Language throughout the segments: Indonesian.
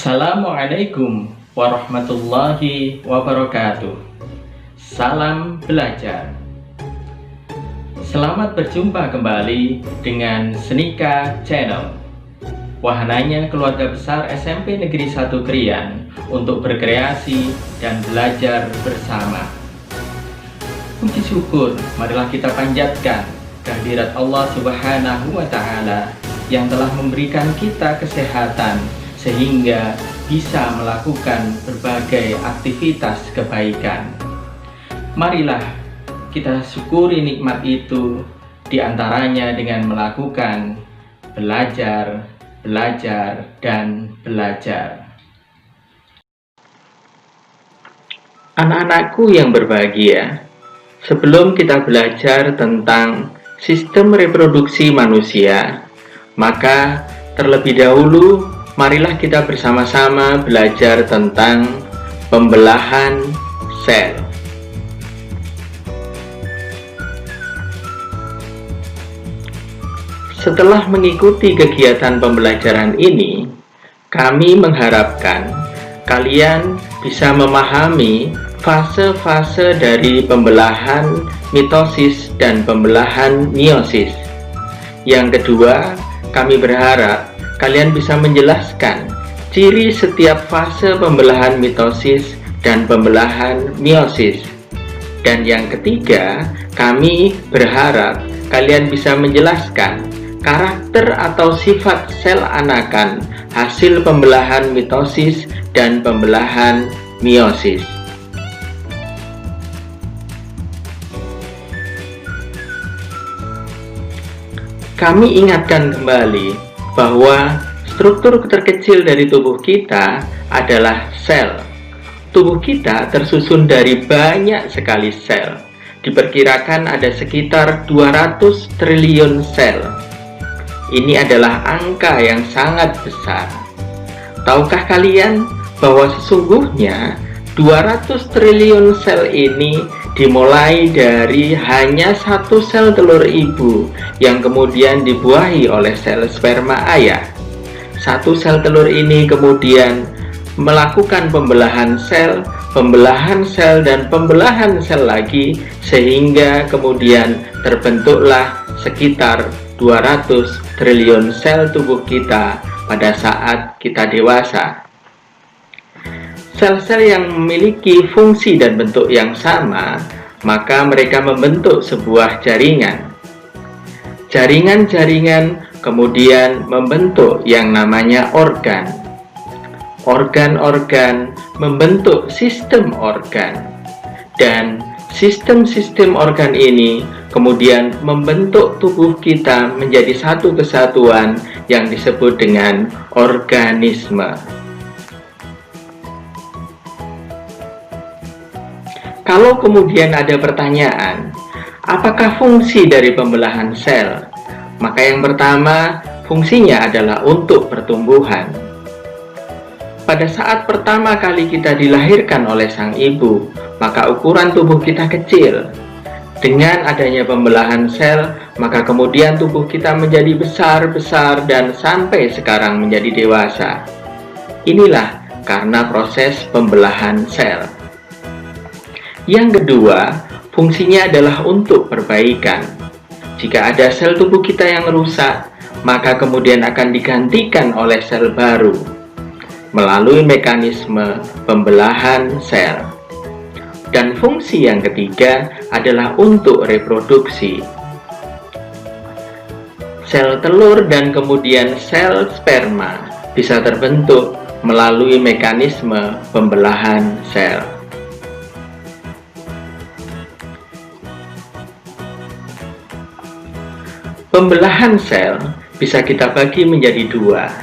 Assalamualaikum warahmatullahi wabarakatuh. Salam belajar. Selamat berjumpa kembali dengan Senika Channel, wahananya keluarga besar SMP Negeri 1 Krian untuk berkreasi dan belajar bersama. Puji syukur marilah kita panjatkan kehadirat Allah Subhanahu wa Ta'ala yang telah memberikan kita kesehatan sehingga bisa melakukan berbagai aktivitas kebaikan. Marilah kita syukuri nikmat itu, diantaranya dengan melakukan belajar, dan belajar. Anak-anakku yang berbahagia, sebelum kita belajar tentang sistem reproduksi manusia, maka terlebih dahulu marilah kita bersama-sama belajar tentang pembelahan sel. Setelah mengikuti kegiatan pembelajaran ini, kami mengharapkan kalian bisa memahami fase-fase dari pembelahan mitosis dan pembelahan meiosis. Yang kedua, kami berharap kalian bisa menjelaskan ciri setiap fase pembelahan mitosis dan pembelahan meiosis. Dan yang ketiga, kami berharap kalian bisa menjelaskan karakter atau sifat sel anakan hasil pembelahan mitosis dan pembelahan meiosis. Kami ingatkan kembali bahwa struktur terkecil dari tubuh kita adalah sel. Tubuh kita tersusun dari banyak sekali sel. Diperkirakan ada sekitar 200 triliun sel. Ini adalah angka yang sangat besar. Tahukah kalian bahwa sesungguhnya 200 triliun sel ini dimulai dari hanya satu sel telur ibu yang kemudian dibuahi oleh sel sperma ayah. Satu sel telur ini kemudian melakukan pembelahan sel, dan pembelahan sel lagi, sehingga kemudian terbentuklah sekitar 200 triliun sel tubuh kita pada saat kita dewasa. Sel-sel yang memiliki fungsi dan bentuk yang sama, maka mereka membentuk sebuah jaringan. Jaringan-jaringan kemudian membentuk yang namanya organ. Organ-organ membentuk sistem organ. Dan sistem-sistem organ ini kemudian membentuk tubuh kita menjadi satu kesatuan yang disebut dengan organisme. Kalau kemudian ada pertanyaan, apakah fungsi dari pembelahan sel? Maka yang pertama, fungsinya adalah untuk pertumbuhan. Pada saat pertama kali kita dilahirkan oleh sang ibu, maka ukuran tubuh kita kecil. Dengan adanya pembelahan sel, maka kemudian tubuh kita menjadi besar dan sampai sekarang menjadi dewasa. Inilah karena proses pembelahan sel. Yang kedua, fungsinya adalah untuk perbaikan. Jika ada sel tubuh kita yang rusak, maka kemudian akan digantikan oleh sel baru melalui mekanisme pembelahan sel. Dan fungsi yang ketiga adalah untuk reproduksi. Sel telur dan kemudian sel sperma bisa terbentuk melalui mekanisme pembelahan sel. Pembelahan sel bisa kita bagi menjadi dua.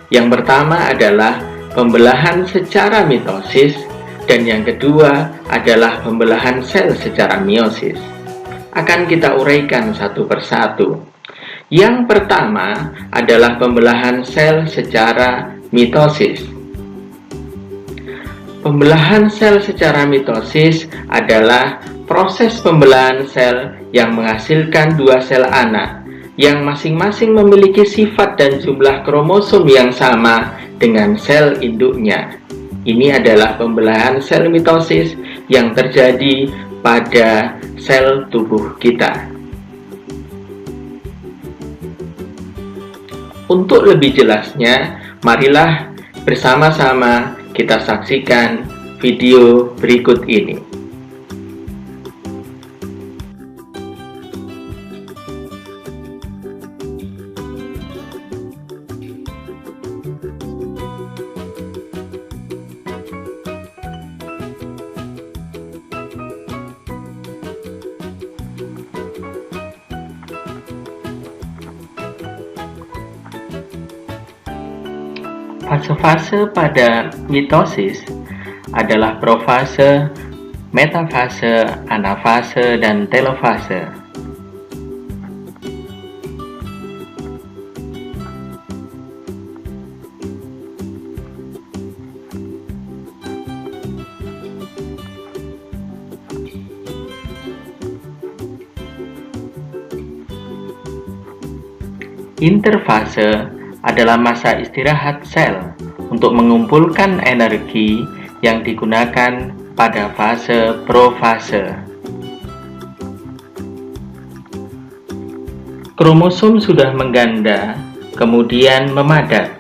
Yang pertama adalah pembelahan secara mitosis, dan yang kedua adalah pembelahan sel secara meiosis. Akan kita uraikan satu persatu. Yang pertama adalah pembelahan sel secara mitosis. Pembelahan sel secara mitosis adalah proses pembelahan sel yang menghasilkan dua sel anak yang masing-masing memiliki sifat dan jumlah kromosom yang sama dengan sel induknya. Ini adalah pembelahan sel mitosis yang terjadi pada sel tubuh kita. Untuk lebih jelasnya, marilah bersama-sama kita saksikan video berikut ini. Fase-fase pada mitosis adalah profase, metafase, anafase, dan telofase. Interfase adalah masa istirahat sel untuk mengumpulkan energi yang digunakan pada fase profase. Kromosom sudah mengganda, kemudian memadat.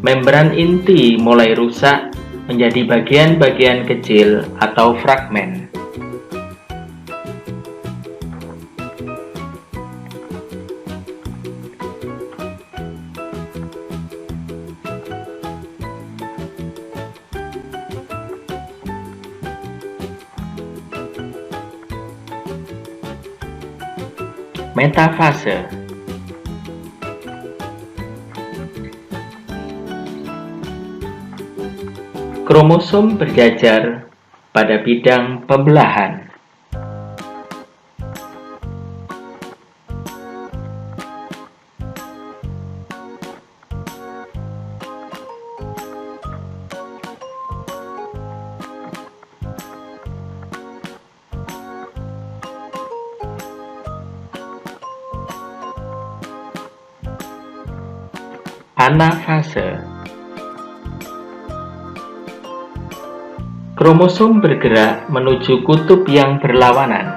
Membran inti mulai rusak menjadi bagian-bagian kecil atau fragmen. Metafase. Kromosom berjajar pada bidang pembelahan. Anafase. Kromosom bergerak menuju kutub yang berlawanan.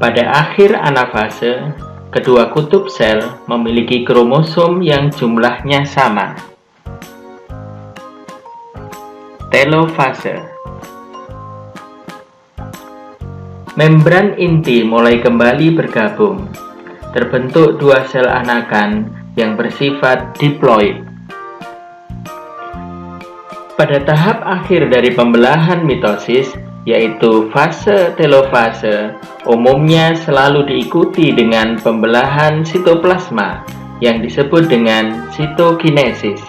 Pada akhir anafase, kedua kutub sel memiliki kromosom yang jumlahnya sama. Telofase. Membran inti mulai kembali bergabung. Terbentuk dua sel anakan yang bersifat diploid. Pada tahap akhir dari pembelahan mitosis, yaitu fase telofase, umumnya selalu diikuti dengan pembelahan sitoplasma yang disebut dengan sitokinesis.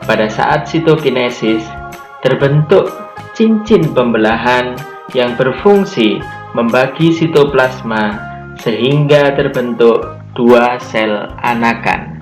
Pada saat sitokinesis, terbentuk cincin pembelahan yang berfungsi membagi sitoplasma sehingga terbentuk dua sel anakan.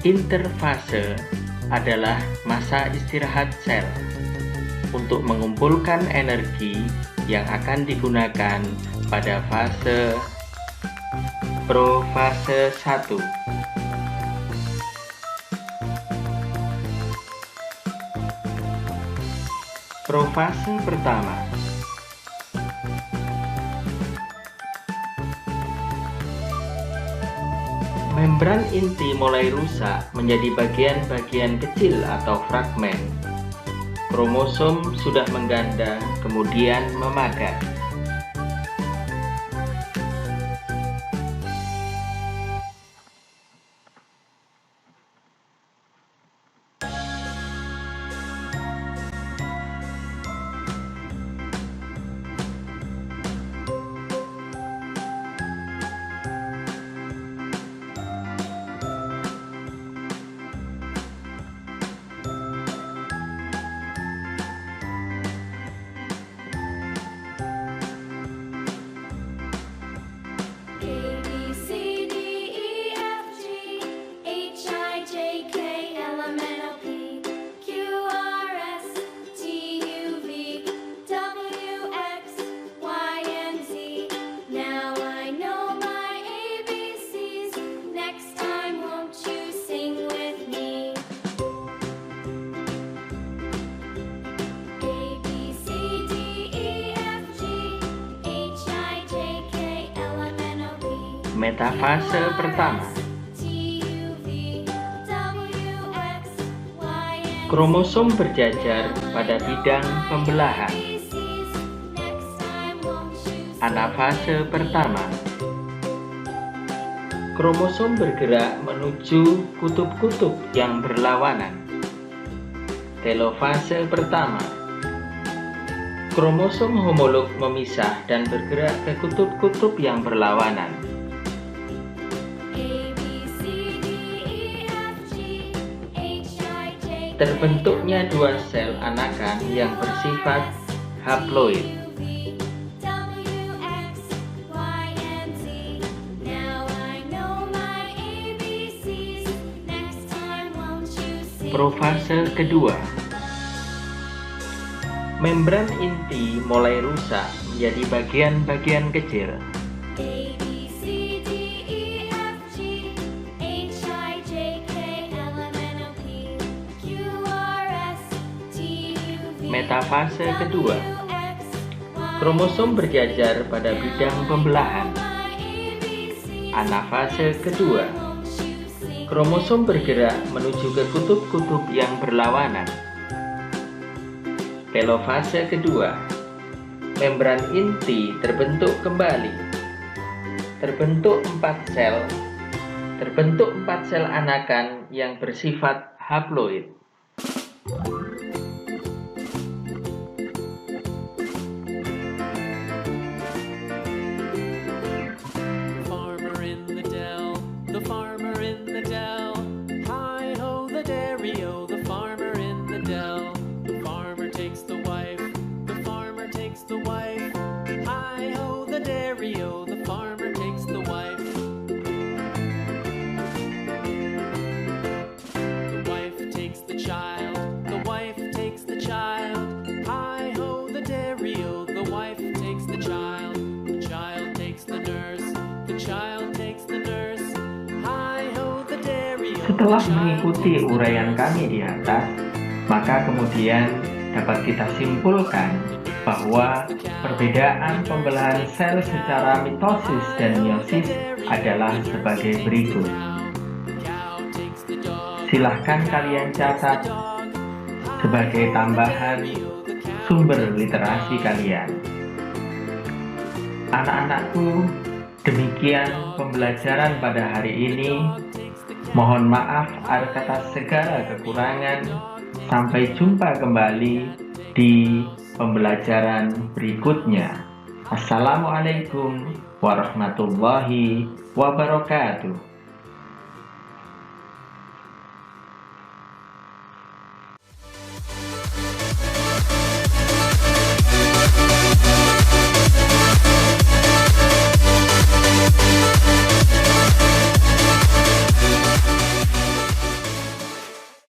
Interfase adalah masa istirahat sel untuk mengumpulkan energi yang akan digunakan pada fase profase 1. Profase pertama. Membran inti mulai rusak menjadi bagian-bagian kecil atau fragmen. Kromosom sudah mengganda, kemudian memadat. Metafase pertama. Kromosom berjajar pada bidang pembelahan. Anafase pertama. Kromosom bergerak menuju kutub-kutub yang berlawanan. Telofase pertama. Kromosom homolog memisah dan bergerak ke kutub-kutub yang berlawanan. Terbentuknya dua sel anakan yang bersifat haploid. Profase kedua. Membran inti mulai rusak menjadi bagian-bagian kecil. Metafase kedua. Kromosom berjajar pada bidang pembelahan. Anafase kedua. Kromosom bergerak menuju ke kutub-kutub yang berlawanan. Telofase kedua. Membran inti terbentuk kembali. Terbentuk 4 sel anakan yang bersifat haploid. Setelah mengikuti uraian kami di atas, maka kemudian dapat kita simpulkan bahwa perbedaan pembelahan sel secara mitosis dan meiosis adalah sebagai berikut. Silahkan kalian catat sebagai tambahan sumber literasi kalian. Anak-anakku, demikian pembelajaran pada hari ini. Mohon maaf atas segala kekurangan. Sampai jumpa kembali di pembelajaran berikutnya. Assalamualaikum warahmatullahi wabarakatuh.